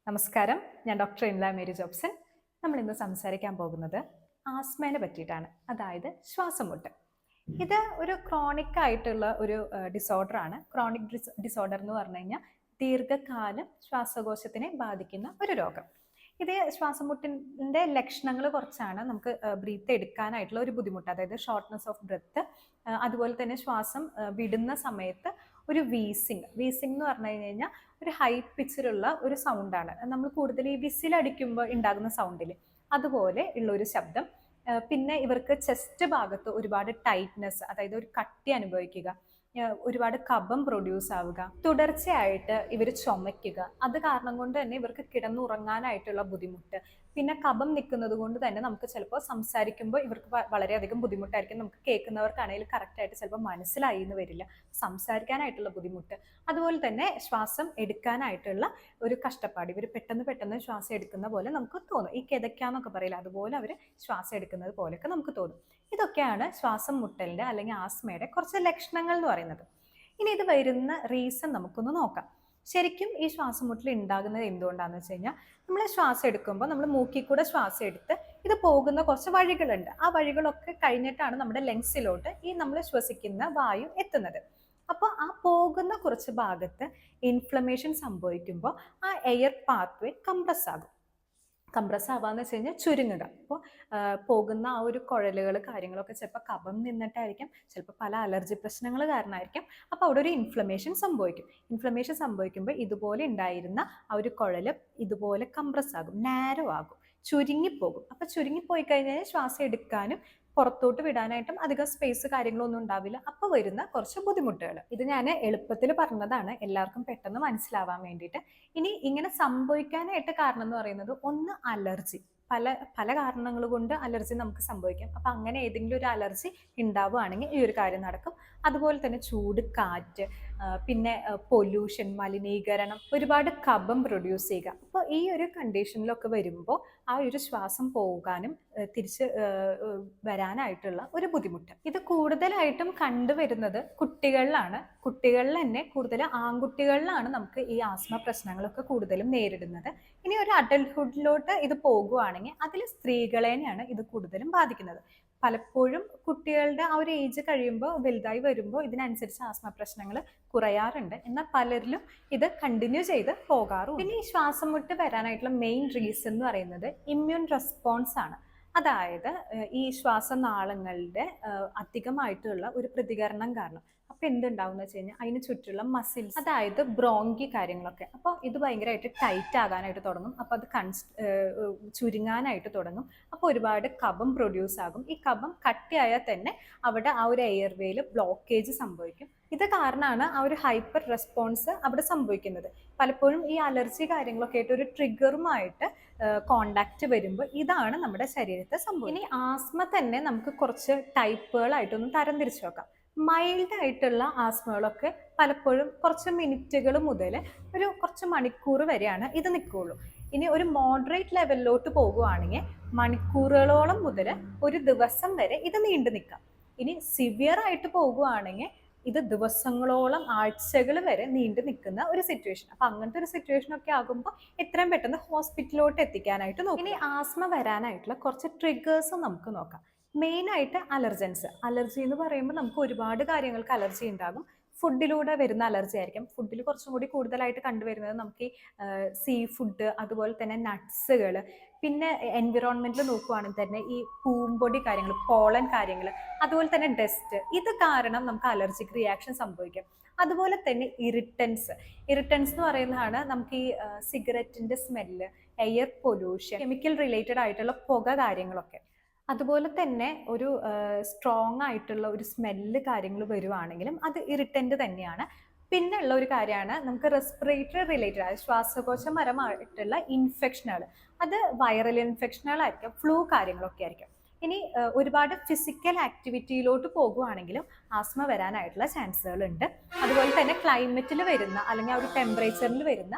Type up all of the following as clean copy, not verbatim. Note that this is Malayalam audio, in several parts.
നമസ്കാരം, ഞാൻ ഡോക്ടർ ഇൻല മേരി ജോബ്സൺ. നമ്മൾ ഇന്ന് സംസാരിക്കാൻ പോകുന്നത് ആസ്മേനെ പറ്റിയിട്ടാണ്, അതായത് ശ്വാസം മുട്ട്. ഇത് ഒരു ക്രോണിക് ആയിട്ടുള്ള ഒരു ഡിസോർഡർ ആണ്. ക്രോണിക് ഡിസോർഡർ എന്ന് പറഞ്ഞു കഴിഞ്ഞാൽ ദീർഘകാലം ശ്വാസകോശത്തിനെ ബാധിക്കുന്ന ഒരു രോഗം. ഇത് ശ്വാസം മുട്ടിൻ്റെ ലക്ഷണങ്ങൾ കുറച്ചാണ്. നമുക്ക് ബ്രീത്ത് എടുക്കാനായിട്ടുള്ള ഒരു ബുദ്ധിമുട്ട്, അതായത് ഷോർട്ട്നെസ് ഓഫ് ബ്രെത്ത്, അതുപോലെ തന്നെ ശ്വാസം വിടുന്ന സമയത്ത് ഒരു വീസിങ് എന്ന് പറഞ്ഞു കഴിഞ്ഞാൽ ഒരു ഹൈ പിച്ചിലുള്ള ഒരു സൗണ്ടാണ്. നമ്മൾ കൂടുതൽ ഈ വിസിലടിക്കുമ്പോൾ ഉണ്ടാകുന്ന സൗണ്ടിൽ അതുപോലെ ഉള്ള ഒരു ശബ്ദം. പിന്നെ ഇവർക്ക് ചെസ്റ്റ് ഭാഗത്ത് ഒരുപാട് ടൈറ്റ്നെസ്, അതായത് ഒരു കട്ടി അനുഭവിക്കുക, ഒരുപാട് കഫം പ്രൊഡ്യൂസ് ആവുക, തുടർച്ചയായിട്ട് ഇവർ ചുമയ്ക്കുക. അത് കാരണം കൊണ്ട് തന്നെ ഇവർക്ക് കിടന്നുറങ്ങാനായിട്ടുള്ള ബുദ്ധിമുട്ട്, പിന്നെ കഫം നിൽക്കുന്നത് കൊണ്ട് തന്നെ നമുക്ക് ചിലപ്പോൾ സംസാരിക്കുമ്പോൾ ഇവർക്ക് വളരെയധികം ബുദ്ധിമുട്ടായിരിക്കും. നമുക്ക് കേൾക്കുന്നവർക്കാണെങ്കിൽ കറക്റ്റായിട്ട് ചിലപ്പോൾ മനസ്സിലായി എന്ന് വരില്ല, സംസാരിക്കാനായിട്ടുള്ള ബുദ്ധിമുട്ട്. അതുപോലെ തന്നെ ശ്വാസം എടുക്കാനായിട്ടുള്ള ഒരു കഷ്ടപ്പാട്. ഇവർ പെട്ടെന്ന് ശ്വാസം എടുക്കുന്ന പോലെ നമുക്ക് തോന്നും. ഈ കിതയ്ക്കാന്നൊക്കെ പറയില്ല, അതുപോലെ അവർ ശ്വാസം എടുക്കുന്നത് പോലെയൊക്കെ നമുക്ക് തോന്നും. ഇതൊക്കെയാണ് ശ്വാസം മുട്ടലിൻ്റെ അല്ലെങ്കിൽ ആസ്മയുടെ കുറച്ച് ലക്ഷണങ്ങൾ എന്ന് പറയുന്നത്. ഇനി ഇത് വരുന്ന റീസൺ നമുക്കൊന്ന് നോക്കാം. ശരിക്കും ഈ ശ്വാസം മുട്ടൽ ഉണ്ടാകുന്നത് എന്തുകൊണ്ടാണെന്ന് വെച്ച് കഴിഞ്ഞാൽ, നമ്മൾ ശ്വാസം എടുക്കുമ്പോൾ നമ്മൾ മൂക്കിൽ കൂടെ ശ്വാസം എടുത്ത് ഇത് പോകുന്ന കുറച്ച് വഴികളുണ്ട്. ആ വഴികളൊക്കെ കഴിഞ്ഞിട്ടാണ് നമ്മുടെ ലങ്സിലോട്ട് ഈ നമ്മൾ ശ്വസിക്കുന്ന വായു എത്തുന്നത്. അപ്പോൾ ആ പോകുന്ന കുറച്ച് ഭാഗത്ത് ഇൻഫ്ലമേഷൻ സംഭവിക്കുമ്പോൾ ആ എയർ പാത്വേ കംപ്രസ് ആകും. കംപ്രസ് ആവാന്ന് വെച്ച് കഴിഞ്ഞാൽ ചുരുങ്ങുക. അപ്പോൾ പോകുന്ന ആ ഒരു കുഴലുകൾ കാര്യങ്ങളൊക്കെ ചിലപ്പോൾ കഫം നിന്നിട്ടായിരിക്കും, ചിലപ്പോൾ പല അലർജി പ്രശ്നങ്ങൾ കാരണമായിരിക്കും. അപ്പോൾ അവിടെ ഒരു ഇൻഫ്ലമേഷൻ സംഭവിക്കും. ഇൻഫ്ലമേഷൻ സംഭവിക്കുമ്പോൾ ഇതുപോലെ ഉണ്ടായിരുന്ന ആ ഒരു കുഴൽ ഇതുപോലെ കംപ്രസ് ആകും, നാരോ ആകും, ചുരുങ്ങിപ്പോകും. അപ്പോൾ ചുരുങ്ങിപ്പോയി കഴിഞ്ഞാൽ ശ്വാസം എടുക്കാനും പുറത്തോട്ട് വിടാനായിട്ടും അധികം സ്പേസ് കാര്യങ്ങളൊന്നും ഉണ്ടാവില്ല. അപ്പോൾ വരുന്ന കുറച്ച് ബുദ്ധിമുട്ടുകൾ. ഇത് ഞാൻ എളുപ്പത്തിൽ പറഞ്ഞതാണ്, എല്ലാവർക്കും പെട്ടെന്ന് മനസ്സിലാവാൻ വേണ്ടിയിട്ട്. ഇനി ഇങ്ങനെ സംഭവിക്കാനായിട്ട് കാരണം എന്ന് പറയുന്നത്, ഒന്ന് അലർജി. പല കാരണങ്ങൾ കൊണ്ട് അലർജി നമുക്ക് സംഭവിക്കാം. അപ്പം അങ്ങനെ ഏതെങ്കിലും ഒരു അലർജി ഉണ്ടാവുകയാണെങ്കിൽ ഈ ഒരു കാര്യം നടക്കും. അതുപോലെ തന്നെ ചൂട്, കാറ്റ്, പിന്നെ പൊല്യൂഷൻ, മലിനീകരണം, ഒരുപാട് കഫം പ്രൊഡ്യൂസ് ചെയ്യുക. അപ്പോൾ ഈ ഒരു കണ്ടീഷനിലൊക്കെ വരുമ്പോൾ ആ ഒരു ശ്വാസം പോകാനും തിരിച്ച് വരാനായിട്ടുള്ള ഒരു ബുദ്ധിമുട്ട്. ഇത് കൂടുതലായിട്ടും കണ്ടുവരുന്നത് കുട്ടികളിലാണ്. കുട്ടികളിൽ തന്നെ കൂടുതൽ ആൺകുട്ടികളിലാണ് നമുക്ക് ഈ ആസ്മ പ്രശ്നങ്ങളൊക്കെ കൂടുതലും നേരിടുന്നത്. ഇനി ഒരു അഡൽട്ട്ഹുഡിലോട്ട് ഇത് പോകുകയാണെങ്കിൽ അതിൽ സ്ത്രീകളെയാണ് ഇത് കൂടുതലും ബാധിക്കുന്നത്. പലപ്പോഴും കുട്ടികളുടെ ആ ഒരു ഏജ് കഴിയുമ്പോൾ, വലുതായി വരുമ്പോൾ ഇതിനനുസരിച്ച് ആസ്മ പ്രശ്നങ്ങൾ കുറയാറുണ്ട്. എന്നാൽ പലരിലും ഇത് കണ്ടിന്യൂ ചെയ്ത് പോകാറും. പിന്നെ ഈ ശ്വാസം മുട്ട് വരാനായിട്ടുള്ള മെയിൻ റീസൺ എന്ന് പറയുന്നത് ഇമ്മ്യൂൺ റെസ്പോൺസ് ആണ്. അതായത് ഈ ശ്വാസനാളങ്ങളുടെ അധികമായിട്ടുള്ള ഒരു പ്രതികരണം കാരണം. അപ്പോൾ എന്തുണ്ടാവും എന്ന് വെച്ച് കഴിഞ്ഞാൽ അതിന് ചുറ്റുള്ള മസിൽസ്, അതായത് ബ്രോങ്കി കാര്യങ്ങളൊക്കെ, അപ്പോൾ ഇത് ഭയങ്കരമായിട്ട് ടൈറ്റ് ആകാനായിട്ട് തുടങ്ങും. അപ്പോൾ അത് ചുരുങ്ങാനായിട്ട് തുടങ്ങും. അപ്പോൾ ഒരുപാട് കഫം പ്രൊഡ്യൂസ് ആകും. ഈ കഫം കട്ടിയായാൽ തന്നെ അവിടെ ആ ഒരു എയർവേയിൽ ബ്ലോക്കേജ് സംഭവിക്കും. ഇത് കാരണമാണ് ആ ഒരു ഹൈപ്പർ റെസ്പോൺസ് അവിടെ സംഭവിക്കുന്നത്. പലപ്പോഴും ഈ അലർജി കാര്യങ്ങളൊക്കെ ആയിട്ട് ഒരു ട്രിഗറുമായിട്ട് കോണ്ടാക്ട് വരുമ്പോൾ ഇതാണ് നമ്മുടെ ശരീരത്തെ സംഭവിക്കുന്നത്. ഇനി ആസ്മ തന്നെ നമുക്ക് കുറച്ച് ടൈപ്പുകളായിട്ടൊന്ന് തരംതിരിച്ചു നോക്കാം. മൈൽഡ് ആയിട്ടുള്ള ആസ്മകളൊക്കെ പലപ്പോഴും കുറച്ച് മിനിറ്റുകൾ മുതൽ ഒരു കുറച്ച് മണിക്കൂർ വരെയാണ് ഇത് നിൽക്കുകയുള്ളൂ. ഇനി ഒരു മോഡറേറ്റ് ലെവലിലോട്ട് പോകുകയാണെങ്കിൽ മണിക്കൂറുകളോളം മുതൽ ഒരു ദിവസം വരെ ഇത് നീണ്ടു നിൽക്കാം. ഇനി സിവിയർ ആയിട്ട് പോകുകയാണെങ്കിൽ ഇത് ദിവസങ്ങളോളം, ആഴ്ചകൾ വരെ നീണ്ടു നിൽക്കുന്ന ഒരു സിറ്റുവേഷൻ. അപ്പം അങ്ങനത്തെ ഒരു സിറ്റുവേഷൻ ഒക്കെ ആകുമ്പോൾ എത്രയും പെട്ടെന്ന് ഹോസ്പിറ്റലിലോട്ട് എത്തിക്കാനായിട്ട് നോക്കും. ഇനി ആസ്മ വരാനായിട്ടുള്ള കുറച്ച് ട്രിഗേഴ്സ് നമുക്ക് നോക്കാം. മെയിനായിട്ട് അലർജൻസ്. അലർജി എന്ന് പറയുമ്പോൾ നമുക്ക് ഒരുപാട് കാര്യങ്ങൾക്ക് അലർജി ഉണ്ടാകും. ഫുഡിലൂടെ വരുന്ന അലർജി ആയിരിക്കും. ഫുഡിൽ കുറച്ചും കൂടി കൂടുതലായിട്ട് കണ്ടുവരുന്നത് നമുക്ക് ഈ സീ ഫുഡ്, അതുപോലെ തന്നെ നട്ട്സുകൾ, പിന്നെ എൻവിറോൺമെൻറ്റിൽ നോക്കുവാണെങ്കിൽ തന്നെ ഈ പൂമ്പൊടി കാര്യങ്ങൾ, പോളൻ കാര്യങ്ങൾ, അതുപോലെ തന്നെ ഡസ്റ്റ്, ഇത് കാരണം നമുക്ക് അലർജിക് റിയാക്ഷൻ സംഭവിക്കും. അതുപോലെ തന്നെ ഇറിറ്റൻസ് എന്ന് പറയുന്നതാണ് നമുക്ക് ഈ സിഗരറ്റിൻ്റെ smell, air pollution, chemical related ആയിട്ടുള്ള പുക കാര്യങ്ങളൊക്കെ. അതുപോലെ തന്നെ ഒരു സ്ട്രോങ് ആയിട്ടുള്ള ഒരു സ്മെല്ല് കാര്യങ്ങൾ വരുവാണെങ്കിലും അത് ഇറിറ്റൻ്റ് തന്നെയാണ്. പിന്നെ ഉള്ള ഒരു കാര്യമാണ് നമുക്ക് റെസ്പിറേറ്ററി റിലേറ്റഡ് ആയ ശ്വാസകോശപരമായിട്ടുള്ള ഇൻഫെക്ഷനുകൾ. അത് വൈറൽ ഇൻഫെക്ഷനുകളായിരിക്കും, ഫ്ലൂ കാര്യങ്ങളൊക്കെ ആയിരിക്കും. ഇനി ഒരുപാട് ഫിസിക്കൽ ആക്ടിവിറ്റിയിലോട്ട് പോകുവാണെങ്കിലും ആസ്മ വരാനായിട്ടുള്ള ചാൻസുകളുണ്ട്. അതുപോലെ തന്നെ ക്ലൈമറ്റിൽ വരുന്ന അല്ലെങ്കിൽ ആ ഒരു ടെമ്പറേച്ചറിൽ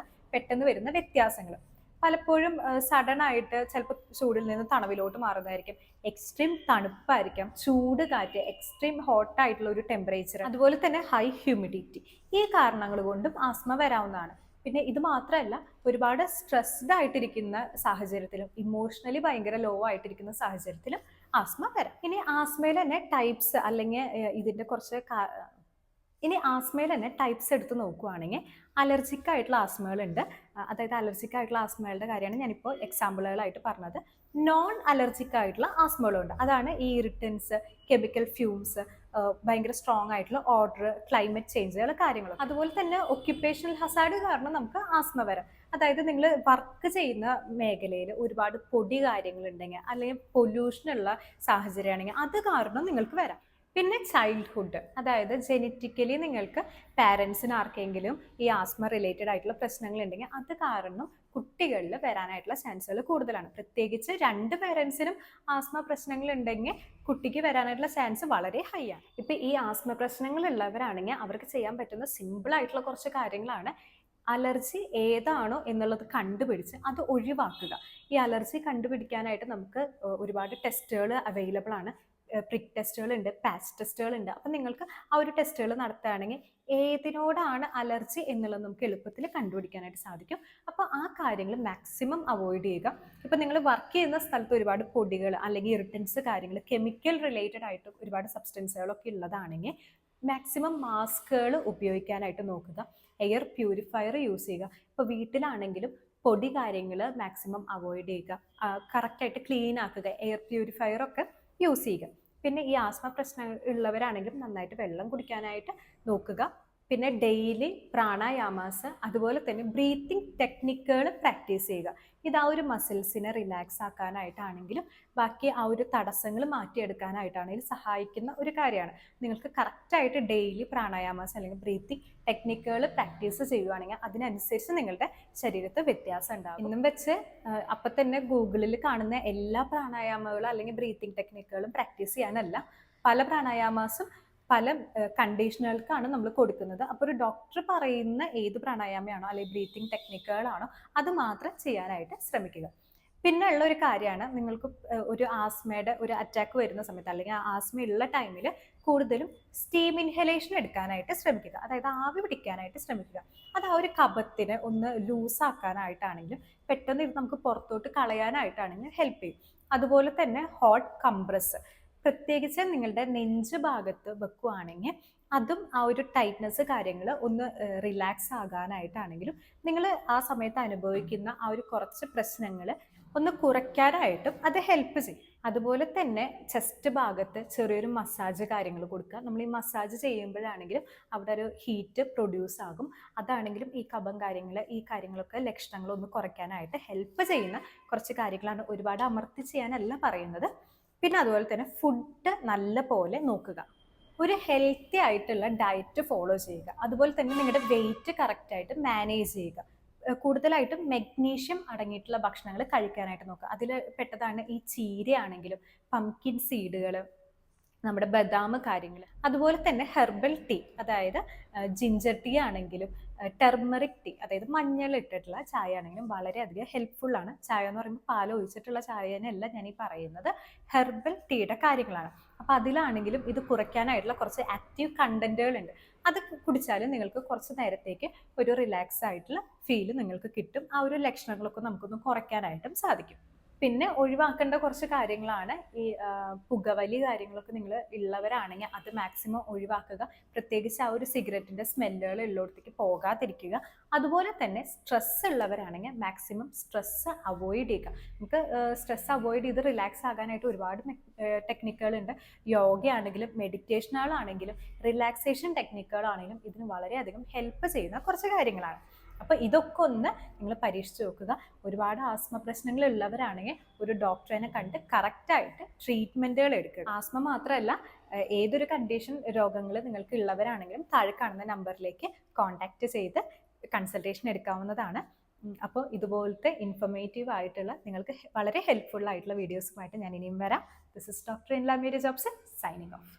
പെട്ടെന്ന് വരുന്ന വ്യത്യാസങ്ങൾ. പലപ്പോഴും സഡൻ ആയിട്ട് ചിലപ്പോൾ ചൂടിൽ നിന്ന് തണവിലോട്ട് മാറുന്നതായിരിക്കും. എക്സ്ട്രീം തണുപ്പായിരിക്കാം, ചൂട് കാറ്റ്, എക്സ്ട്രീം ഹോട്ടായിട്ടുള്ള ഒരു ടെമ്പറേച്ചർ, അതുപോലെ തന്നെ ഹൈ ഹ്യൂമിഡിറ്റി. ഈ കാരണങ്ങൾ കൊണ്ടും ആസ്മ വരാവുന്നതാണ്. പിന്നെ ഇത് മാത്രമല്ല, ഒരുപാട് സ്ട്രെസ്ഡ് ആയിട്ടിരിക്കുന്ന സാഹചര്യത്തിലും ഇമോഷണലി ഭയങ്കര ലോ ആയിട്ടിരിക്കുന്ന സാഹചര്യത്തിലും ആസ്മ വരാം. ഇനി ആസ്മയിൽ തന്നെ ടൈപ്സ് അല്ലെങ്കിൽ ഇതിൻ്റെ കുറച്ച് ഇനി ആസ്മയിൽ തന്നെ ടൈപ്സ് എടുത്ത് നോക്കുകയാണെങ്കിൽ അലർജിക് ആയിട്ടുള്ള ആസ്മകളുണ്ട്. അതായത് അലർജിക് ആയിട്ടുള്ള ആസ്മകളുടെ കാര്യമാണ് ഞാനിപ്പോൾ എക്സാമ്പിളുകളായിട്ട് പറഞ്ഞത്. നോൺ അലർജിക് ആയിട്ടുള്ള ആസ്മകളുണ്ട്. അതാണ് ഈ ഇറിറ്റൻസ്, കെമിക്കൽ ഫ്യൂംസ്, ഭയങ്കര സ്ട്രോങ് ആയിട്ടുള്ള ഓർഡർ, ക്ലൈമറ്റ് ചേഞ്ചുകൾ, കാര്യങ്ങളും. അതുപോലെ തന്നെ ഒക്യുപ്പേഷണൽ ഹസാർഡ് കാരണം നമുക്ക് ആസ്മ വരാം. അതായത് നിങ്ങൾ വർക്ക് ചെയ്യുന്ന മേഖലയിൽ ഒരുപാട് പൊടി കാര്യങ്ങളുണ്ടെങ്കിൽ അല്ലെങ്കിൽ പൊല്യൂഷനുള്ള സാഹചര്യമാണെങ്കിൽ അത് കാരണം നിങ്ങൾക്ക് വരാം. പിന്നെ ചൈൽഡ്ഹുഡ്, അതായത് ജെനറ്റിക്കലി നിങ്ങൾക്ക് പാരൻസിന് ആർക്കെങ്കിലും ഈ ആസ്മ റിലേറ്റഡ് ആയിട്ടുള്ള പ്രശ്നങ്ങൾ ഉണ്ടെങ്കിൽ അത് കാരണം കുട്ടികളിൽ വരാനായിട്ടുള്ള ചാൻസുകൾ കൂടുതലാണ്. പ്രത്യേകിച്ച് 2 പേരൻസിനും ആസ്മ പ്രശ്നങ്ങൾ ഉണ്ടെങ്കിൽ കുട്ടിക്ക് വരാനായിട്ടുള്ള ചാൻസ് വളരെ ഹൈ ആണ്. ഇപ്പം ഈ ആസ്മ പ്രശ്നങ്ങൾ ഉള്ളവരാണെങ്കിൽ അവർക്ക് ചെയ്യാൻ പറ്റുന്ന സിമ്പിൾ ആയിട്ടുള്ള കുറച്ച് കാര്യങ്ങളാണ്. അലർജി ഏതാണോ എന്നുള്ളത് കണ്ടുപിടിച്ച് അത് ഒഴിവാക്കുക. ഈ അലർജി കണ്ടുപിടിക്കാനായിട്ട് നമുക്ക് ഒരുപാട് ടെസ്റ്റുകൾ അവൈലബിൾ ആണ്. പ്രിക് ടെസ്റ്റുകളുണ്ട്, പാച്ച് ടെസ്റ്റുകളുണ്ട്. അപ്പം നിങ്ങൾക്ക് ആ ഒരു ടെസ്റ്റുകൾ നടത്തുകയാണെങ്കിൽ ഏതിനോടാണ് അലർജി എന്നുള്ളത് നമുക്ക് എളുപ്പത്തിൽ കണ്ടുപിടിക്കാനായിട്ട് സാധിക്കും. അപ്പോൾ ആ കാര്യങ്ങൾ മാക്സിമം അവോയ്ഡ് ചെയ്യുക. ഇപ്പം നിങ്ങൾ വർക്ക് ചെയ്യുന്ന സ്ഥലത്ത് ഒരുപാട് പൊടികൾ അല്ലെങ്കിൽ ഇറിറ്റൻസ് കാര്യങ്ങൾ, കെമിക്കൽ റിലേറ്റഡ് ആയിട്ട് ഒരുപാട് സബ്സ്റ്റൻസുകളൊക്കെ ഉള്ളതാണെങ്കിൽ മാക്സിമം മാസ്കുകൾ ഉപയോഗിക്കാനായിട്ട് നോക്കുക. എയർ പ്യൂരിഫയർ യൂസ് ചെയ്യുക. ഇപ്പോൾ വീട്ടിലാണെങ്കിലും പൊടി കാര്യങ്ങൾ മാക്സിമം അവോയ്ഡ് ചെയ്യുക. കറക്റ്റായിട്ട് ക്ലീൻ ആക്കുക. എയർ പ്യൂരിഫയറൊക്കെ യൂസ് ചെയ്യുക. പിന്നെ ഈ ആസ്മ പ്രശ്നം ഉള്ളവരാണെങ്കിലും നന്നായിട്ട് വെള്ളം കുടിക്കാനായിട്ട് നോക്കുക. പിന്നെ ഡെയിലി പ്രാണായാമാസ്, അതുപോലെ തന്നെ ബ്രീത്തിങ് ടെക്നിക്കുകൾ പ്രാക്ടീസ് ചെയ്യുക. ഇത് ആ ഒരു മസിൽസിനെ റിലാക്സ് ആക്കാനായിട്ടാണെങ്കിലും ബാക്കി ആ ഒരു തടസ്സങ്ങൾ മാറ്റിയെടുക്കാനായിട്ടാണെങ്കിലും സഹായിക്കുന്ന ഒരു കാര്യമാണ്. നിങ്ങൾക്ക് കറക്റ്റായിട്ട് ഡെയിലി പ്രാണായാമാസ് അല്ലെങ്കിൽ ബ്രീത്തിങ് ടെക്നിക്കുകൾ പ്രാക്ടീസ് ചെയ്യുകയാണെങ്കിൽ അതിനനുസരിച്ച് നിങ്ങളുടെ ശരീരത്തിൽ വ്യത്യാസം ഉണ്ടാകും. ഇന്നും വെച്ച് അപ്പം തന്നെ ഗൂഗിളിൽ കാണുന്ന എല്ലാ പ്രാണായാമകളും അല്ലെങ്കിൽ ബ്രീത്തിങ് ടെക്നിക്കുകളും പ്രാക്ടീസ് ചെയ്യാനല്ല. പല പ്രാണായാമാസും പല കണ്ടീഷനുകൾക്കാണ് നമ്മൾ കൊടുക്കുന്നത്. അപ്പോൾ ഒരു ഡോക്ടർ പറയുന്ന ഏത് പ്രാണായാമയാണോ അല്ലെങ്കിൽ ബ്രീത്തിങ് ടെക്നിക്കുകളാണോ അത് മാത്രം ചെയ്യാനായിട്ട് ശ്രമിക്കുക. പിന്നെ ഉള്ള ഒരു കാര്യമാണ്, നിങ്ങൾക്ക് ഒരു ആസ്മയുടെ ഒരു അറ്റാക്ക് വരുന്ന സമയത്ത് അല്ലെങ്കിൽ ആസ്മ ഉള്ള ടൈമിൽ കൂടുതലും സ്റ്റീം ഇൻഹലേഷൻ എടുക്കാനായിട്ട് ശ്രമിക്കുക. അതായത് ആവി പിടിക്കാനായിട്ട് ശ്രമിക്കുക. അത് ആ ഒരു കഫത്തിനെ ഒന്ന് ലൂസാക്കാനായിട്ടാണെങ്കിലും പെട്ടെന്ന് ഇത് നമുക്ക് പുറത്തോട്ട് കളയാനായിട്ടാണെങ്കിലും ഹെൽപ്പ് ചെയ്യും. അതുപോലെ തന്നെ ഹോട്ട് കംപ്രസ്, പ്രത്യേകിച്ച് നിങ്ങളുടെ നെഞ്ച് ഭാഗത്ത് വെക്കുകയാണെങ്കിൽ അതും ആ ഒരു ടൈറ്റ്നസ് കാര്യങ്ങൾ ഒന്ന് റിലാക്സ് ആകാനായിട്ടാണെങ്കിലും നിങ്ങൾ ആ സമയത്ത് അനുഭവിക്കുന്ന ആ ഒരു കുറച്ച് പ്രശ്നങ്ങൾ ഒന്ന് കുറയ്ക്കാനായിട്ടും അത് ഹെൽപ്പ് ചെയ്യും. അതുപോലെ തന്നെ ചെസ്റ്റ് ഭാഗത്ത് ചെറിയൊരു മസാജ് കാര്യങ്ങൾ കൊടുക്കുക. നമ്മൾ ഈ മസാജ് ചെയ്യുമ്പോഴാണെങ്കിലും അവിടെ ഒരു ഹീറ്റ് പ്രൊഡ്യൂസ് ആകും. അതാണെങ്കിലും ഈ കഫം കാര്യങ്ങൾ, ഈ കാര്യങ്ങളൊക്കെ ലക്ഷണങ്ങളൊന്ന് കുറയ്ക്കാനായിട്ട് ഹെൽപ്പ് ചെയ്യുന്ന കുറച്ച് കാര്യങ്ങളാണ്. ഒരുപാട് അമർത്തി ചെയ്യാനല്ല പറയുന്നത്. പിന്നെ അതുപോലെ തന്നെ ഫുഡ് നല്ല പോലെ നോക്കുക. ഒരു ഹെൽത്തി ആയിട്ടുള്ള ഡയറ്റ് ഫോളോ ചെയ്യുക. അതുപോലെ തന്നെ നിങ്ങളുടെ വെയിറ്റ് കറക്റ്റായിട്ട് മാനേജ് ചെയ്യുക. കൂടുതലായിട്ടും മെഗ്നീഷ്യം അടങ്ങിയിട്ടുള്ള ഭക്ഷണങ്ങൾ കഴിക്കാനായിട്ട് നോക്കുക. അതിൽ പെട്ടതാണ് ഈ ചീരയാണെങ്കിലും പംകിൻ സീഡുകൾ, നമ്മുടെ ബദാം കാര്യങ്ങൾ. അതുപോലെ തന്നെ ഹെർബൽ ടീ, അതായത് ജിഞ്ചർ ടീ ആണെങ്കിലും ടെർമറിക് ടീ, അതായത് മഞ്ഞൾ ഇട്ടിട്ടുള്ള ചായ ആണെങ്കിലും വളരെയധികം ഹെൽപ്ഫുള്ളാണ്. ചായ എന്ന് പറയുമ്പോൾ പാൽ ഒഴിച്ചിട്ടുള്ള ചായനല്ല ഞാൻ ഈ പറയുന്നത്, ഹെർബൽ ടീയുടെ കാര്യങ്ങളാണ്. അപ്പോൾ അതിലാണെങ്കിലും ഇത് കുറയ്ക്കാനായിട്ടുള്ള കുറച്ച് ആക്റ്റീവ് കണ്ടന്റുകളുണ്ട്. അത് കുടിച്ചാലും നിങ്ങൾക്ക് കുറച്ച് നേരത്തേക്ക് ഒരു റിലാക്സ് ആയിട്ടുള്ള ഫീൽ നിങ്ങൾക്ക് കിട്ടും. ആ ഒരു ലക്ഷണങ്ങളൊക്കെ നമുക്കൊന്ന് കുറയ്ക്കാനായിട്ടും സാധിക്കും. പിന്നെ ഒഴിവാക്കേണ്ട കുറച്ച് കാര്യങ്ങളാണ് ഈ പുകവലി കാര്യങ്ങളൊക്കെ നിങ്ങൾ ഉള്ളവരാണെങ്കിൽ അത് മാക്സിമം ഒഴിവാക്കുക. പ്രത്യേകിച്ച് ആ ഒരു സിഗരറ്റിൻ്റെ സ്മെല്ലുകൾ ഉള്ളിടത്തേക്ക് പോകാതിരിക്കുക. അതുപോലെ തന്നെ സ്ട്രെസ് ഉള്ളവരാണെങ്കിൽ മാക്സിമം സ്ട്രെസ് അവോയ്ഡ് ചെയ്യുക. നമുക്ക് സ്ട്രെസ് അവോയ്ഡ് ചെയ്ത് റിലാക്സ് ആകാനായിട്ട് ഒരുപാട് ടെക്നിക്കുകളുണ്ട്. യോഗയാണെങ്കിലും മെഡിറ്റേഷനുകളാണെങ്കിലും റിലാക്സേഷൻ ടെക്നിക്കുകളാണെങ്കിലും ഇതിന് വളരെയധികം ഹെൽപ്പ് ചെയ്യുന്ന കുറച്ച് കാര്യങ്ങളാണ്. അപ്പോൾ ഇതൊക്കെ ഒന്ന് നിങ്ങൾ പരീക്ഷിച്ച് നോക്കുക. ഒരുപാട് ആസ്മ പ്രശ്നങ്ങൾ ഉള്ളവരാണെങ്കിൽ ഒരു ഡോക്ടറിനെ കണ്ട് കറക്റ്റായിട്ട് ട്രീറ്റ്മെൻറ്റുകൾ എടുക്കുക. ആസ്മ മാത്രമല്ല, ഏതൊരു കണ്ടീഷൻ രോഗങ്ങൾ നിങ്ങൾക്ക് ഉള്ളവരാണെങ്കിലും താഴെ കാണുന്ന നമ്പറിലേക്ക് കോൺടാക്റ്റ് ചെയ്ത് കൺസൾട്ടേഷൻ എടുക്കാവുന്നതാണ്. അപ്പോൾ ഇതുപോലത്തെ ഇൻഫർമേറ്റീവ് ആയിട്ടുള്ള നിങ്ങൾക്ക് വളരെ ഹെൽപ്ഫുൾ ആയിട്ടുള്ള വീഡിയോസുമായിട്ട് ഞാൻ ഇനിയും വരാം. This is doctor Inla Mary Jobson signing of.